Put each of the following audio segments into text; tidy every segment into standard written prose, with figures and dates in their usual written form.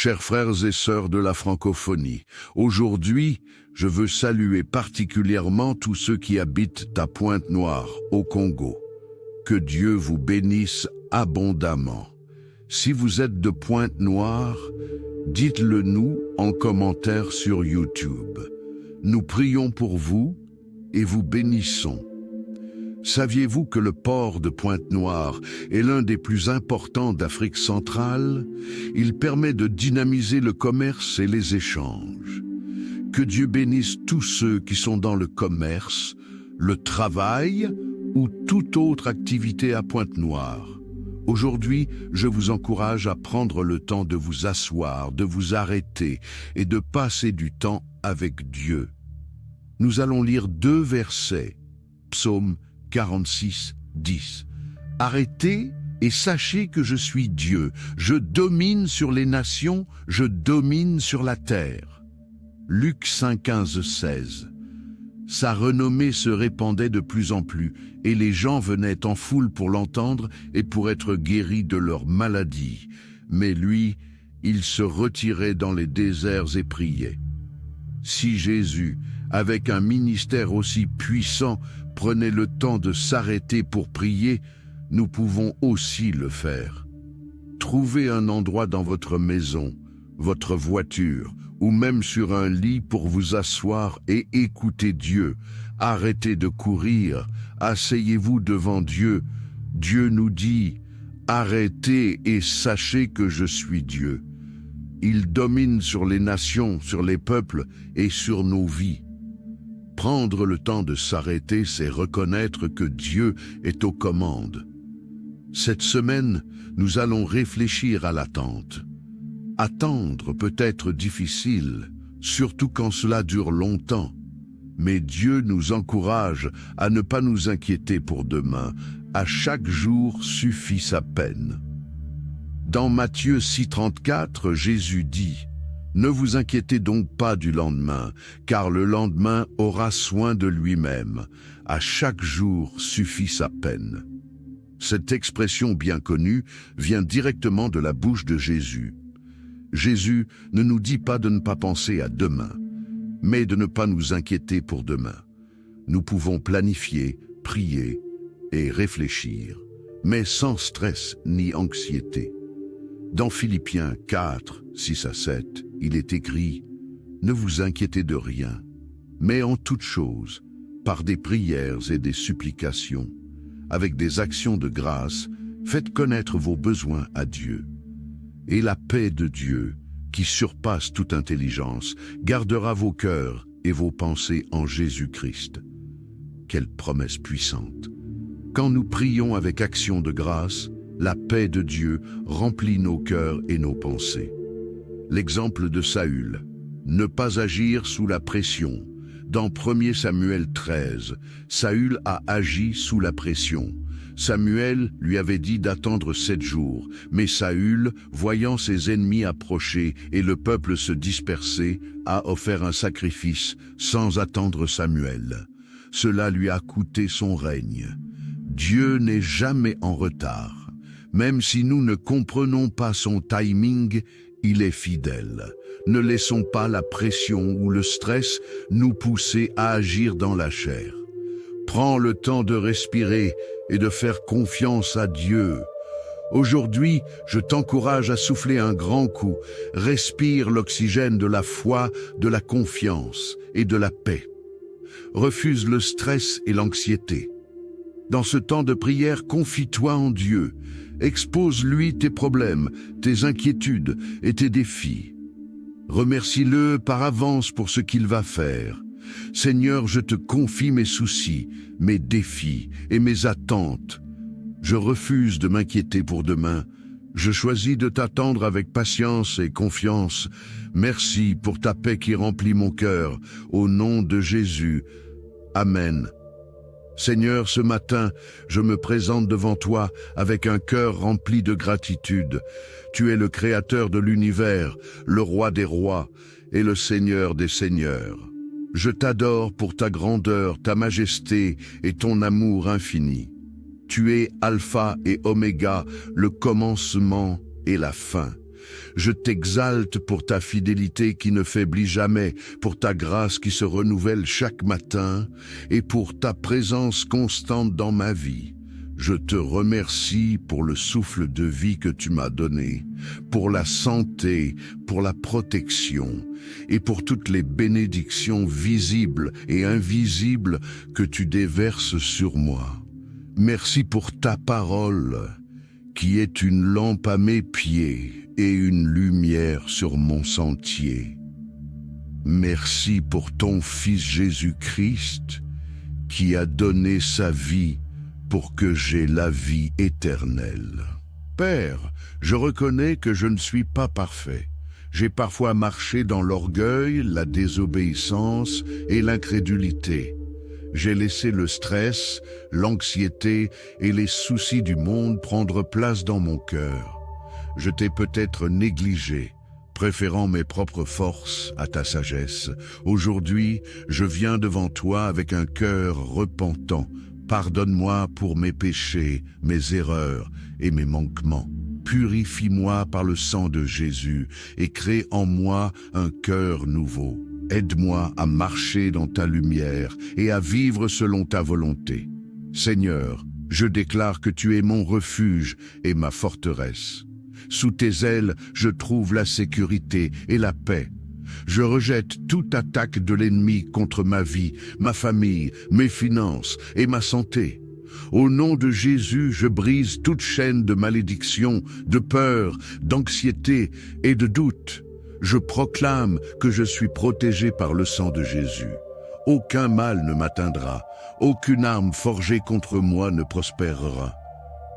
Chers frères et sœurs de la francophonie, aujourd'hui, je veux saluer particulièrement tous ceux qui habitent à Pointe-Noire, au Congo. Que Dieu vous bénisse abondamment. Si vous êtes de Pointe-Noire, dites-le nous en commentaire sur YouTube. Nous prions pour vous et vous bénissons. Saviez-vous que le port de Pointe-Noire est l'un des plus importants d'Afrique centrale? Il permet de dynamiser le commerce et les échanges. Que Dieu bénisse tous ceux qui sont dans le commerce, le travail ou toute autre activité à Pointe-Noire. Aujourd'hui, je vous encourage à prendre le temps de vous asseoir, de vous arrêter et de passer du temps avec Dieu. Nous allons lire 2 versets. Psaume 46, 10. Arrêtez et sachez que je suis Dieu. Je domine sur les nations, je domine sur la terre. Luc 5, 15, 16. Sa renommée se répandait de plus en plus, et les gens venaient en foule pour l'entendre et pour être guéris de leurs maladies. Mais lui, il se retirait dans les déserts et priait. Si Jésus, avec un ministère aussi puissant, prenait le temps de s'arrêter pour prier, nous pouvons aussi le faire. Trouvez un endroit dans votre maison, votre voiture, ou même sur un lit pour vous asseoir et écouter Dieu. Arrêtez de courir, asseyez-vous devant Dieu. Dieu nous dit, arrêtez et sachez que je suis Dieu. Il domine sur les nations, sur les peuples et sur nos vies. Prendre le temps de s'arrêter, c'est reconnaître que Dieu est aux commandes. Cette semaine, nous allons réfléchir à l'attente. Attendre peut être difficile, surtout quand cela dure longtemps. Mais Dieu nous encourage à ne pas nous inquiéter pour demain. À chaque jour suffit sa peine. Dans Matthieu 6,34, Jésus dit « Ne vous inquiétez donc pas du lendemain, car le lendemain aura soin de lui-même. À chaque jour suffit sa peine. » Cette expression bien connue vient directement de la bouche de Jésus. Jésus ne nous dit pas de ne pas penser à demain, mais de ne pas nous inquiéter pour demain. Nous pouvons planifier, prier et réfléchir, mais sans stress ni anxiété. Dans Philippiens 4, 6 à 7, il est écrit « Ne vous inquiétez de rien, mais en toute chose, par des prières et des supplications, avec des actions de grâce, faites connaître vos besoins à Dieu. Et la paix de Dieu, qui surpasse toute intelligence, gardera vos cœurs et vos pensées en Jésus-Christ. » Quelle promesse puissante! Quand nous prions avec action de grâce, la paix de Dieu remplit nos cœurs et nos pensées. L'exemple de Saül, ne pas agir sous la pression. Dans 1 Samuel 13, Saül a agi sous la pression. Samuel lui avait dit d'attendre 7 jours, mais Saül, voyant ses ennemis approcher et le peuple se disperser, a offert un sacrifice sans attendre Samuel. Cela lui a coûté son règne. Dieu n'est jamais en retard. Même si nous ne comprenons pas son timing, il est fidèle. Ne laissons pas la pression ou le stress nous pousser à agir dans la chair. Prends le temps de respirer et de faire confiance à Dieu. Aujourd'hui, je t'encourage à souffler un grand coup. Respire l'oxygène de la foi, de la confiance et de la paix. Refuse le stress et l'anxiété. Dans ce temps de prière, confie-toi en Dieu. Expose-lui tes problèmes, tes inquiétudes et tes défis. Remercie-le par avance pour ce qu'il va faire. Seigneur, je te confie mes soucis, mes défis et mes attentes. Je refuse de m'inquiéter pour demain. Je choisis de t'attendre avec patience et confiance. Merci pour ta paix qui remplit mon cœur. Au nom de Jésus. Amen. Seigneur, ce matin, je me présente devant toi avec un cœur rempli de gratitude. Tu es le Créateur de l'univers, le Roi des rois et le Seigneur des seigneurs. Je t'adore pour ta grandeur, ta majesté et ton amour infini. Tu es Alpha et Oméga, le commencement et la fin. Je t'exalte pour ta fidélité qui ne faiblit jamais, pour ta grâce qui se renouvelle chaque matin et pour ta présence constante dans ma vie. Je te remercie pour le souffle de vie que tu m'as donné, pour la santé, pour la protection et pour toutes les bénédictions visibles et invisibles que tu déverses sur moi. Merci pour ta parole, qui est une lampe à mes pieds et une lumière sur mon sentier. Merci pour ton Fils Jésus-Christ, qui a donné sa vie pour que j'aie la vie éternelle. Père, je reconnais que je ne suis pas parfait. J'ai parfois marché dans l'orgueil, la désobéissance et l'incrédulité. J'ai laissé le stress, l'anxiété et les soucis du monde prendre place dans mon cœur. Je t'ai peut-être négligé, préférant mes propres forces à ta sagesse. Aujourd'hui, je viens devant toi avec un cœur repentant. Pardonne-moi pour mes péchés, mes erreurs et mes manquements. Purifie-moi par le sang de Jésus et crée en moi un cœur nouveau. Aide-moi à marcher dans ta lumière et à vivre selon ta volonté. Seigneur, je déclare que tu es mon refuge et ma forteresse. Sous tes ailes, je trouve la sécurité et la paix. Je rejette toute attaque de l'ennemi contre ma vie, ma famille, mes finances et ma santé. Au nom de Jésus, je brise toute chaîne de malédiction, de peur, d'anxiété et de doute. Je proclame que je suis protégé par le sang de Jésus. Aucun mal ne m'atteindra, aucune arme forgée contre moi ne prospérera.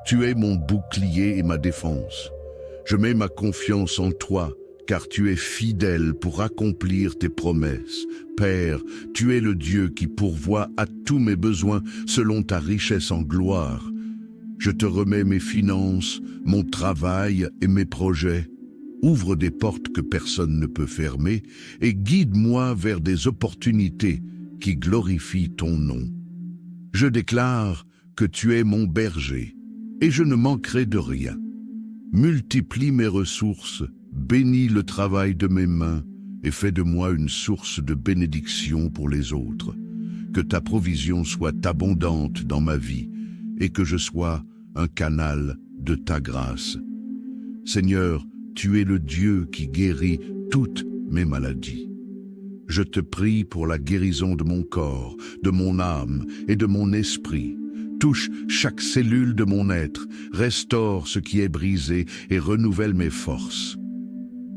Tu es mon bouclier et ma défense. Je mets ma confiance en toi, car tu es fidèle pour accomplir tes promesses. Père, tu es le Dieu qui pourvoit à tous mes besoins selon ta richesse en gloire. Je te remets mes finances, mon travail et mes projets. Ouvre des portes que personne ne peut fermer et guide-moi vers des opportunités qui glorifient ton nom. Je déclare que tu es mon berger et je ne manquerai de rien. Multiplie mes ressources, bénis le travail de mes mains et fais de moi une source de bénédiction pour les autres. Que ta provision soit abondante dans ma vie et que je sois un canal de ta grâce. Seigneur, tu es le Dieu qui guérit toutes mes maladies. Je te prie pour la guérison de mon corps, de mon âme et de mon esprit. Touche chaque cellule de mon être, restaure ce qui est brisé et renouvelle mes forces.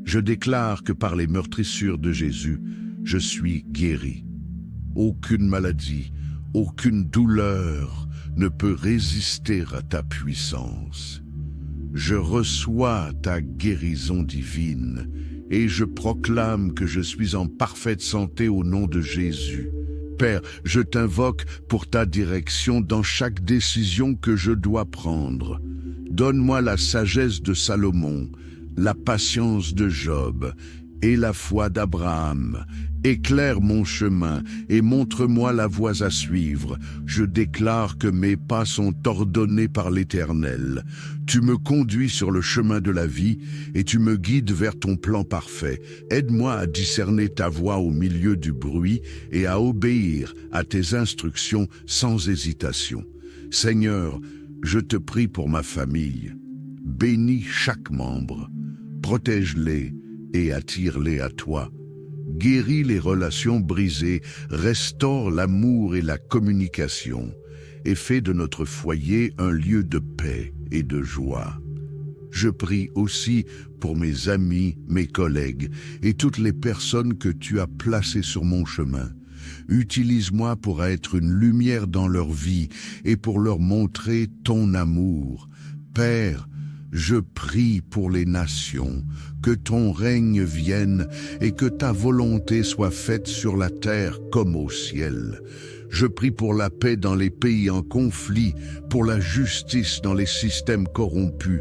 Je déclare que par les meurtrissures de Jésus, je suis guéri. Aucune maladie, aucune douleur ne peut résister à ta puissance. Je reçois ta guérison divine et je proclame que je suis en parfaite santé au nom de Jésus. Père, je t'invoque pour ta direction dans chaque décision que je dois prendre. Donne-moi la sagesse de Salomon, la patience de Job et la foi d'Abraham. Éclaire mon chemin et montre-moi la voie à suivre. Je déclare que mes pas sont ordonnés par l'Éternel. Tu me conduis sur le chemin de la vie et tu me guides vers ton plan parfait. Aide-moi à discerner ta voix au milieu du bruit et à obéir à tes instructions sans hésitation. Seigneur, je te prie pour ma famille. Bénis chaque membre, protège-les et attire-les à toi. Guéris les relations brisées, restaure l'amour et la communication, et fais de notre foyer un lieu de paix et de joie. Je prie aussi pour mes amis, mes collègues et toutes les personnes que tu as placées sur mon chemin. Utilise-moi pour être une lumière dans leur vie et pour leur montrer ton amour. Père, je prie pour les nations, que ton règne vienne et que ta volonté soit faite sur la terre comme au ciel. Je prie pour la paix dans les pays en conflit, pour la justice dans les systèmes corrompus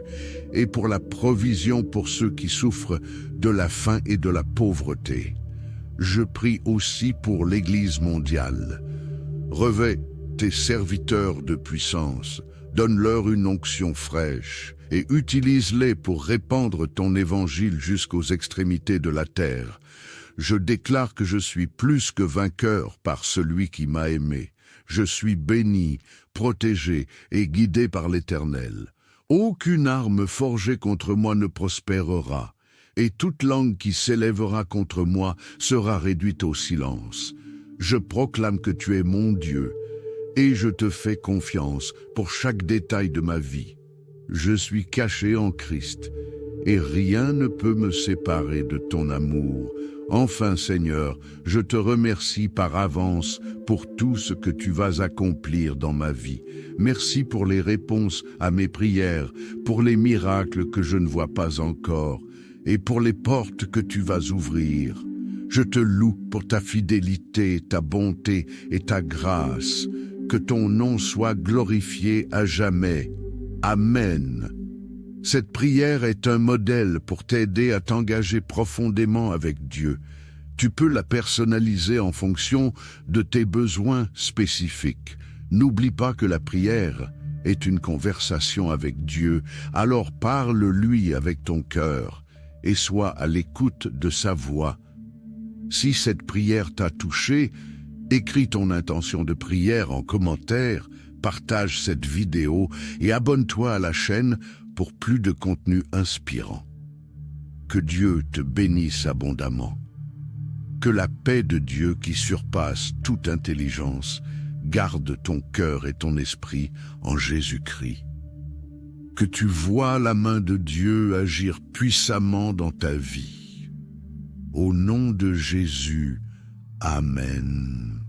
et pour la provision pour ceux qui souffrent de la faim et de la pauvreté. Je prie aussi pour l'Église mondiale. Revêt tes serviteurs de puissance, donne-leur une onction fraîche et utilise-les pour répandre ton évangile jusqu'aux extrémités de la terre. Je déclare que je suis plus que vainqueur par celui qui m'a aimé. Je suis béni, protégé et guidé par l'Éternel. Aucune arme forgée contre moi ne prospérera, et toute langue qui s'élèvera contre moi sera réduite au silence. Je proclame que tu es mon Dieu, et je te fais confiance pour chaque détail de ma vie. Je suis caché en Christ, et rien ne peut me séparer de ton amour. Enfin, Seigneur, je te remercie par avance pour tout ce que tu vas accomplir dans ma vie. Merci pour les réponses à mes prières, pour les miracles que je ne vois pas encore, et pour les portes que tu vas ouvrir. Je te loue pour ta fidélité, ta bonté et ta grâce. Que ton nom soit glorifié à jamais. Amen. Cette prière est un modèle pour t'aider à t'engager profondément avec Dieu. Tu peux la personnaliser en fonction de tes besoins spécifiques. N'oublie pas que la prière est une conversation avec Dieu, alors parle-lui avec ton cœur et sois à l'écoute de sa voix. Si cette prière t'a touché, écris ton intention de prière en commentaire, partage cette vidéo et abonne-toi à la chaîne pour plus de contenu inspirant. Que Dieu te bénisse abondamment. Que la paix de Dieu qui surpasse toute intelligence garde ton cœur et ton esprit en Jésus-Christ. Que tu vois la main de Dieu agir puissamment dans ta vie. Au nom de Jésus, Amen.